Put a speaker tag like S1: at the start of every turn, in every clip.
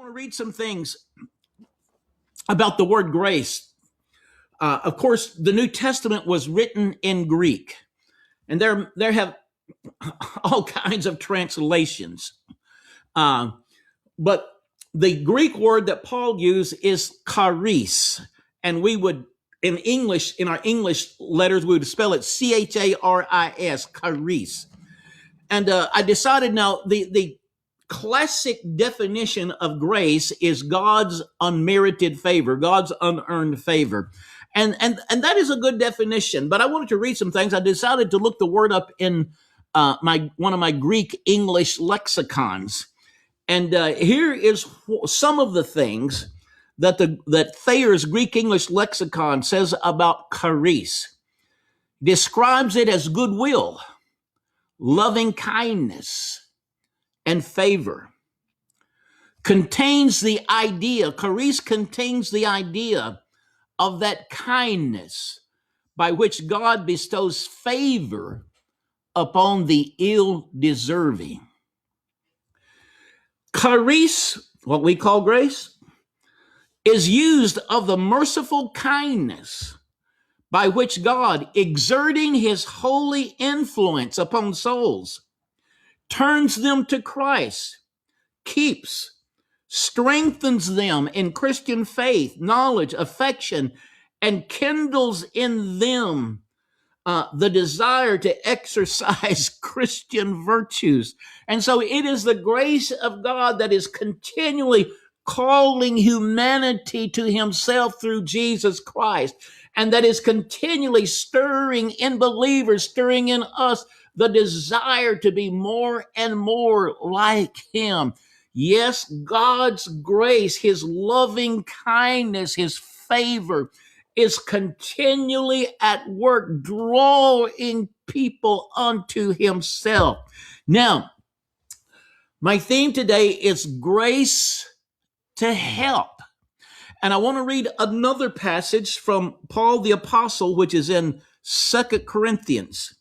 S1: want to read some things about the word grace. Of course, the New Testament was written in Greek, and there have all kinds of translations. But the Greek word that Paul used is charis, and we would, in English, in our English letters, we would spell it charis, charis. And I decided now the classic definition of grace is God's unmerited favor, God's unearned favor. And that is a good definition, but I wanted to read some things. I decided to look the word up in one of my Greek English lexicons. And here is some of the things that Thayer's Greek English lexicon says about charis. Describes it as goodwill, loving kindness, and favor. Contains the idea, charis contains the idea of that kindness by which God bestows favor upon the ill-deserving. Charis, what we call grace, is used of the merciful kindness by which God, exerting his holy influence upon souls, turns them to Christ, keeps, strengthens them in Christian faith, knowledge, affection, and kindles in them the desire to exercise Christian virtues. And so it is the grace of God that is continually calling humanity to himself through Jesus Christ, and that is continually stirring in believers, stirring in us the desire to be more and more like him. Yes, God's grace, his loving kindness, his favor is continually at work drawing people unto himself. Now, my theme today is grace to help. And I want to read another passage from Paul the Apostle, which is in 2 Corinthians.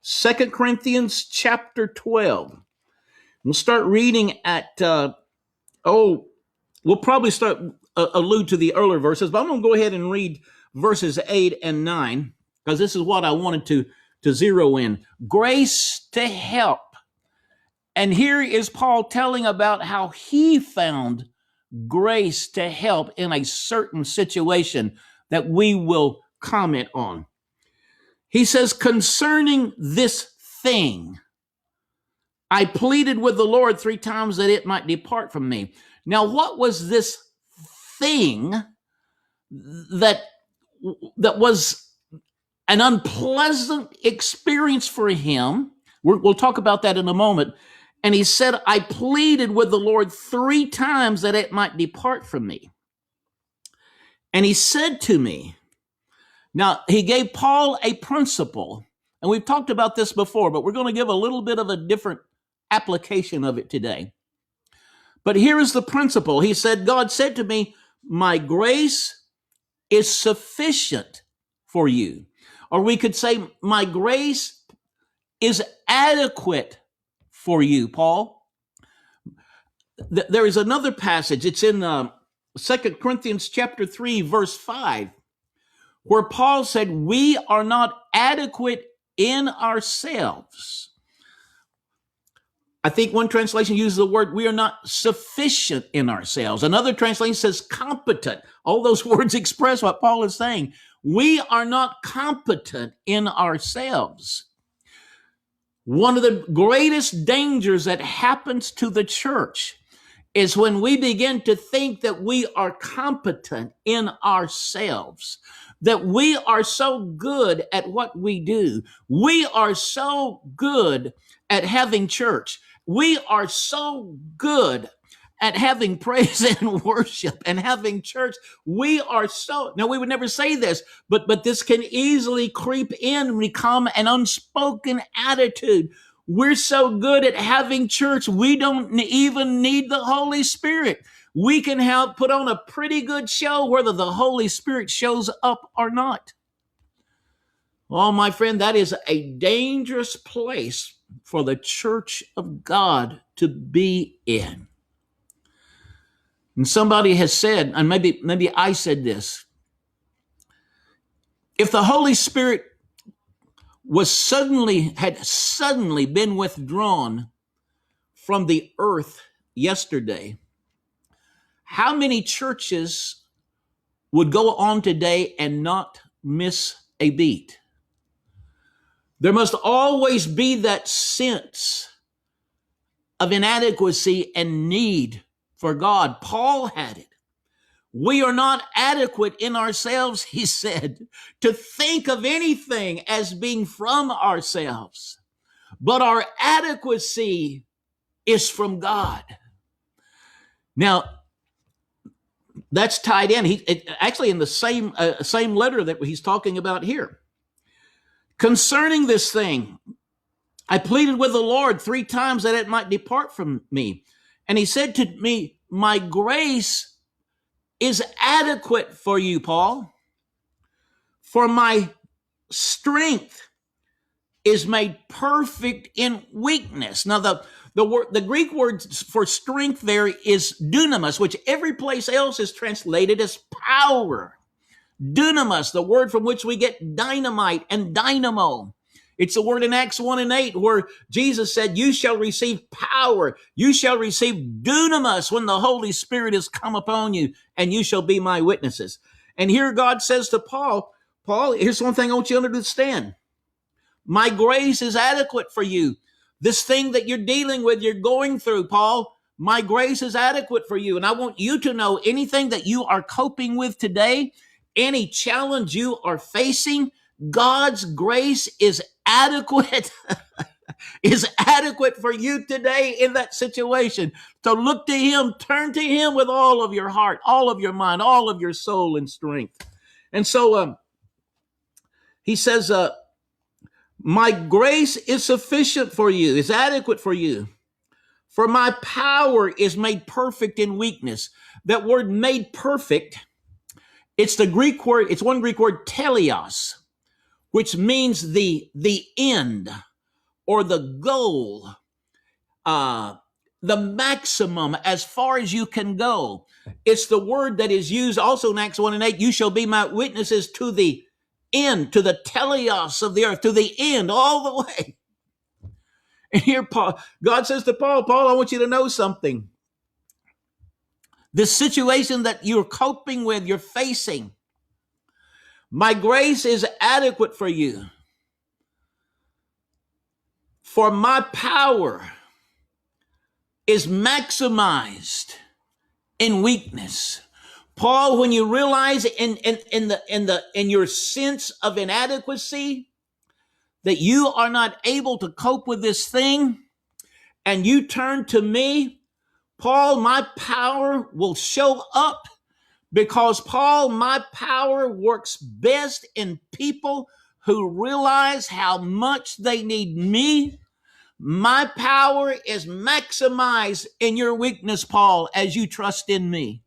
S1: 2 Corinthians chapter 12. We'll start reading at, we'll probably start allude to the earlier verses, but I'm going to go ahead and read verses 8 and 9, because this is what I wanted to zero in. Grace to help. And here is Paul telling about how he found grace to help in a certain situation that we will comment on. He says, concerning this thing, I pleaded with the Lord 3 times that it might depart from me. Now, what was this thing that was an unpleasant experience for him? We'll talk about that in a moment. And he said, I pleaded with the Lord 3 times that it might depart from me. And he said to me, now he gave Paul a principle, and we've talked about this before, but we're going to give a little bit of a different application of it today. But here is the principle. He said, God said to me, my grace is sufficient for you. Or we could say, my grace is adequate for you, Paul. There is another passage. It's in 2 Corinthians chapter 3, verse 5, where Paul said, we are not adequate in ourselves. I think one translation uses the word, we are not sufficient in ourselves. Another translation says competent. All those words express what Paul is saying. We are not competent in ourselves. One of the greatest dangers that happens to the church is when we begin to think that we are competent in ourselves, that we are so good at what we do. We are so good at having church. We are so good at having praise and worship and having church. We are so, now we would never say this, but this can easily creep in and become an unspoken attitude. We're so good at having church, we don't even need the Holy Spirit. We can put on a pretty good show whether the Holy Spirit shows up or not. Oh, my friend, that is a dangerous place for the church of God to be in. And somebody has said, and maybe I said this, if the Holy Spirit had suddenly been withdrawn from the earth yesterday, how many churches would go on today and not miss a beat? There must always be that sense of inadequacy and need for God. Paul had it. We are not adequate in ourselves, he said, to think of anything as being from ourselves. But our adequacy is from God. Now, that's tied in. Actually in the same letter that he's talking about here. Concerning this thing, I pleaded with the Lord 3 times that it might depart from me. And he said to me, my grace is adequate for you, Paul. For my strength is made perfect in weakness. Now, the Greek word for strength there is dunamis, which every place else is translated as power. Dunamis, the word from which we get dynamite and dynamo. It's the word in Acts 1:8 where Jesus said, you shall receive power. You shall receive dunamis when the Holy Spirit has come upon you, and you shall be my witnesses. And here God says to Paul, here's one thing I want you to understand. My grace is adequate for you. This thing that you're dealing with, you're going through, Paul, my grace is adequate for you. And I want you to know anything that you are coping with today, any challenge you are facing, God's grace is adequate, is adequate for you today in that situation. So look to him, turn to him with all of your heart, all of your mind, all of your soul and strength. And so he says, my grace is sufficient for you, is adequate for you. For my power is made perfect in weakness. That word made perfect, it's the Greek word, it's one Greek word, teleos, which means the end or the goal, the maximum as far as you can go. It's the word that is used also in Acts 1:8, you shall be my witnesses to the end, to the teleos of the earth, to the end, all the way. And here God says to Paul, I want you to know something. This situation that you're coping with, you're facing, my grace is adequate for you. For my power is maximized in weakness. Paul, when you realize in your sense of inadequacy that you are not able to cope with this thing, and you turn to me, Paul, my power will show up, because Paul, my power works best in people who realize how much they need me. My power is maximized in your weakness, Paul, as you trust in me.